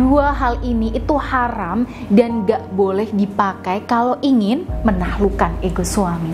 dua hal ini itu haram dan gak boleh dipakai kalau ingin menaklukkan ego suami.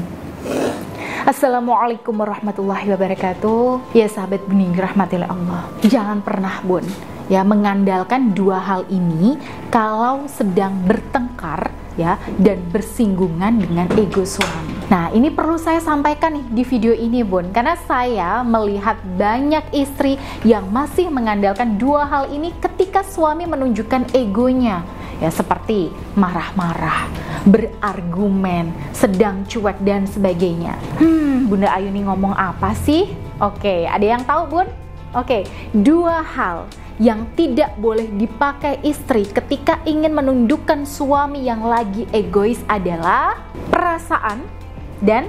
Assalamualaikum warahmatullahi wabarakatuh. Ya sahabat bening rahmatillah Allah, jangan pernah Bun ya mengandalkan dua hal ini kalau sedang bertengkar ya dan bersinggungan dengan ego suami. Nah, ini perlu saya sampaikan nih di video ini Bun, karena saya melihat banyak istri yang masih mengandalkan dua hal ini ketika suami menunjukkan egonya. Ya, seperti marah-marah, berargumen, sedang cuek dan sebagainya. Bunda Ayu nih ngomong apa sih? Oke, ada yang tahu Bun? Oke, dua hal yang tidak boleh dipakai istri ketika ingin menundukkan suami yang lagi egois adalah perasaan dan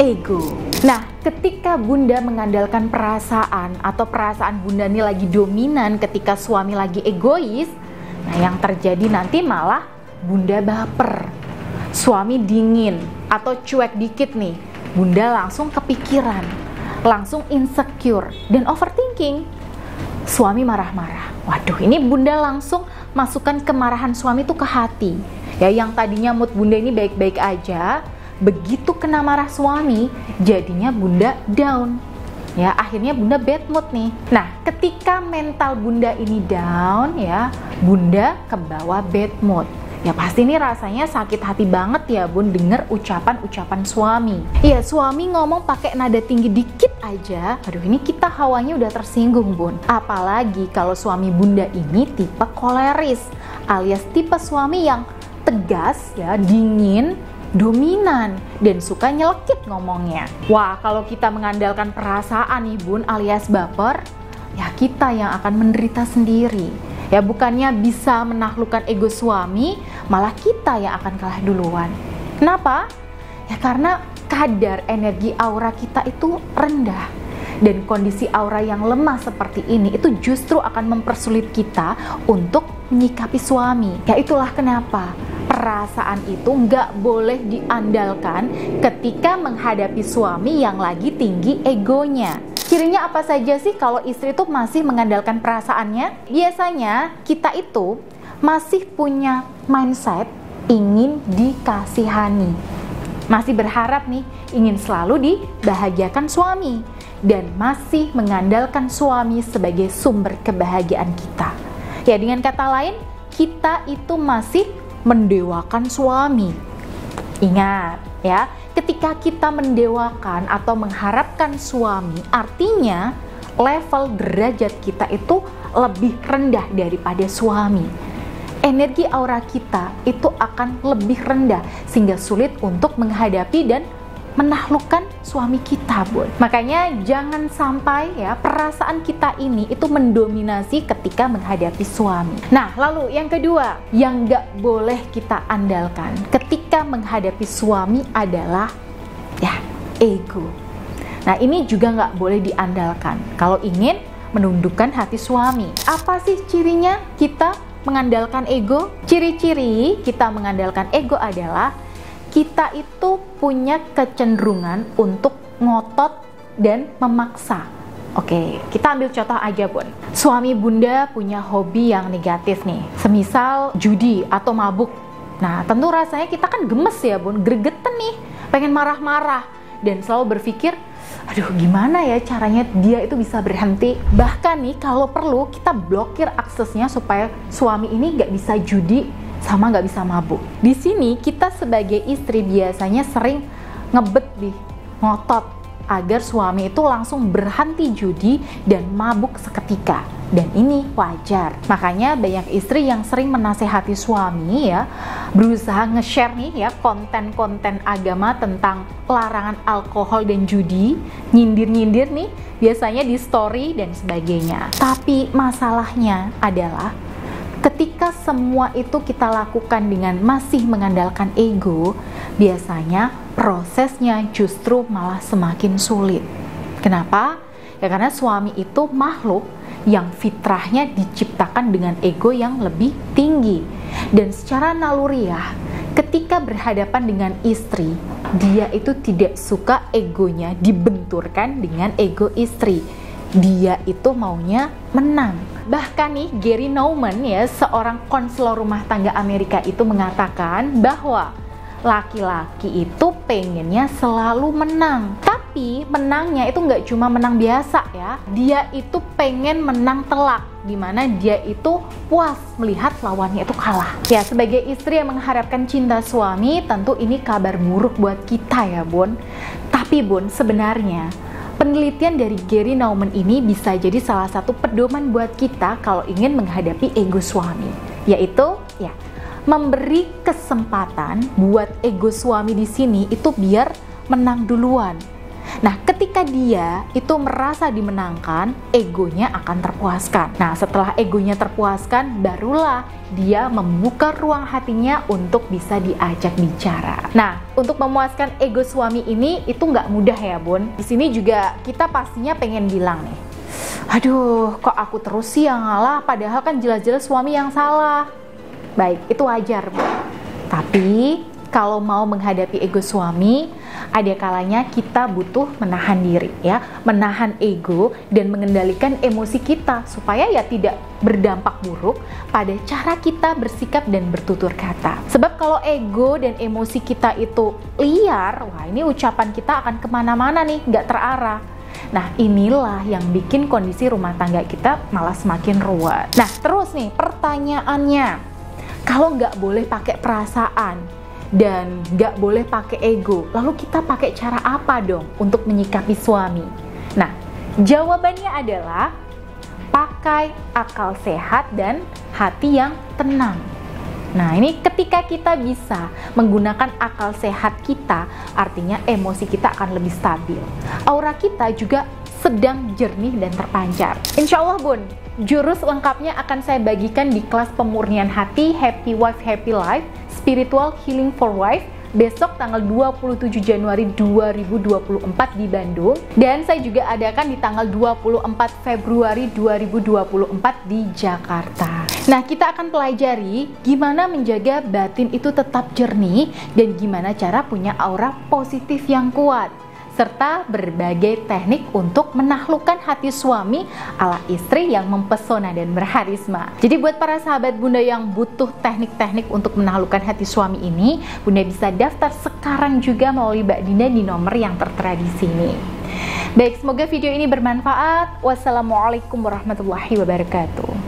ego. Nah, ketika Bunda mengandalkan perasaan atau perasaan Bunda ini lagi dominan ketika suami lagi egois, nah yang terjadi nanti malah Bunda baper, suami dingin atau cuek dikit nih, Bunda langsung kepikiran, langsung insecure dan overthinking. Suami marah-marah, waduh ini Bunda langsung masukkan kemarahan suami itu ke hati. Ya, yang tadinya mood Bunda ini baik-baik aja, begitu kena marah suami, jadinya Bunda down. Ya, akhirnya Bunda bad mood nih. Nah, ketika mental Bunda ini down ya, Bunda kebawa bad mood. Ya pasti ini rasanya sakit hati banget ya Bun denger ucapan-ucapan suami. Iya, suami ngomong pakai nada tinggi dikit aja, aduh ini kita hawanya udah tersinggung Bun. Apalagi kalau suami Bunda ini tipe koleris, alias tipe suami yang tegas ya, dingin, dominan, dan suka nyelekit ngomongnya. Wah, kalau kita mengandalkan perasaan nih Bun alias baper, ya kita yang akan menderita sendiri. Ya, bukannya bisa menaklukkan ego suami, malah kita yang akan kalah duluan. Kenapa? Ya karena kadar energi aura kita itu rendah. Dan kondisi aura yang lemah seperti ini itu justru akan mempersulit kita untuk menyikapi suami. Ya itulah kenapa perasaan itu nggak boleh diandalkan ketika menghadapi suami yang lagi tinggi egonya. Cirinya apa saja sih kalau istri itu masih mengandalkan perasaannya? Biasanya kita itu masih punya mindset ingin dikasihani. Masih berharap nih ingin selalu dibahagiakan suami. Dan masih mengandalkan suami sebagai sumber kebahagiaan kita. Ya dengan kata lain, kita itu masih mendewakan suami. Ingat ya, ketika kita mendewakan atau mengharapkan suami, artinya level derajat kita itu lebih rendah daripada suami. Energi aura kita itu akan lebih rendah sehingga sulit untuk menghadapi dan menaklukkan suami kita Bun. Makanya jangan sampai ya perasaan kita ini itu mendominasi ketika menghadapi suami. Nah lalu yang kedua yang gak boleh kita andalkan ketika menghadapi suami adalah ya ego. Nah ini juga gak boleh diandalkan kalau ingin menundukkan hati suami. Apa sih cirinya kita mengandalkan ego? Ciri-ciri kita mengandalkan ego adalah kita itu punya kecenderungan untuk ngotot dan memaksa. Oke, kita ambil contoh aja Bun. Suami Bunda punya hobi yang negatif nih, semisal judi atau mabuk. Nah, tentu rasanya kita kan gemes ya Bun, gregetan nih, pengen marah-marah. Dan selalu berpikir, aduh gimana ya caranya dia itu bisa berhenti. Bahkan nih kalau perlu kita blokir aksesnya supaya suami ini gak bisa judi sama nggak bisa mabuk. Di sini kita sebagai istri biasanya sering ngebet nih, ngotot agar suami itu langsung berhenti judi dan mabuk seketika. Dan ini wajar. Makanya banyak istri yang sering menasehati suami ya, berusaha nge-share nih ya konten-konten agama tentang larangan alkohol dan judi, nyindir-nyindir nih biasanya di story dan sebagainya. Tapi masalahnya adalah ketika semua itu kita lakukan dengan masih mengandalkan ego, biasanya prosesnya justru malah semakin sulit. Kenapa? Ya karena suami itu makhluk yang fitrahnya diciptakan dengan ego yang lebih tinggi. Dan secara naluriah, ketika berhadapan dengan istri, dia itu tidak suka egonya dibenturkan dengan ego istri. Dia itu maunya menang. bahkan nih Gary Nauman ya, seorang konselor rumah tangga Amerika itu mengatakan bahwa laki-laki itu pengennya selalu menang. Tapi menangnya itu nggak cuma menang biasa ya. Dia itu pengen menang telak, dimana dia itu puas melihat lawannya itu kalah. Ya, sebagai istri yang mengharapkan cinta suami, tentu ini kabar buruk buat kita ya Bun. Tapi Bun, sebenarnya penelitian dari Gary Nauman ini bisa jadi salah satu pedoman buat kita kalau ingin menghadapi ego suami, yaitu ya memberi kesempatan buat ego suami di sini itu biar menang duluan. Nah, ketika dia itu merasa dimenangkan, egonya akan terpuaskan. Nah, setelah egonya terpuaskan, barulah dia membuka ruang hatinya untuk bisa diajak bicara. Nah, untuk memuaskan ego suami ini itu nggak mudah ya Bun. Di sini juga kita pastinya pengen bilang nih, aduh kok aku terus sih yang ngalah, padahal kan jelas-jelas suami yang salah. Baik, itu wajar Bun. Tapi kalau mau menghadapi ego suami, ada kalanya kita butuh menahan diri ya, menahan ego dan mengendalikan emosi kita supaya ya tidak berdampak buruk pada cara kita bersikap dan bertutur kata. Sebab kalau ego dan emosi kita itu liar, wah ini ucapan kita akan kemana-mana nih, nggak terarah. Nah, inilah yang bikin kondisi rumah tangga kita malah semakin ruwet. Nah, terus nih pertanyaannya, kalau nggak boleh pakai perasaan dan nggak boleh pakai ego, lalu kita pakai cara apa dong untuk menyikapi suami? Nah, jawabannya adalah pakai akal sehat dan hati yang tenang. Nah, ini ketika kita bisa menggunakan akal sehat kita, artinya emosi kita akan lebih stabil. Aura kita juga sedang jernih dan terpancar. Insya Allah Bun, jurus lengkapnya akan saya bagikan di kelas pemurnian hati Happy Wife Happy Life Spiritual Healing for Wife besok tanggal 27 Januari 2024 di Bandung, dan saya juga adakan di tanggal 24 Februari 2024 di Jakarta. Nah, kita akan pelajari gimana menjaga batin itu tetap jernih dan gimana cara punya aura positif yang kuat, serta berbagai teknik untuk menaklukkan hati suami ala istri yang mempesona dan berharisma. Jadi buat para sahabat Bunda yang butuh teknik-teknik untuk menaklukkan hati suami ini, Bunda bisa daftar sekarang juga melalui Mbak Dinda di nomor yang tertera di sini. Baik, semoga video ini bermanfaat. Wassalamualaikum warahmatullahi wabarakatuh.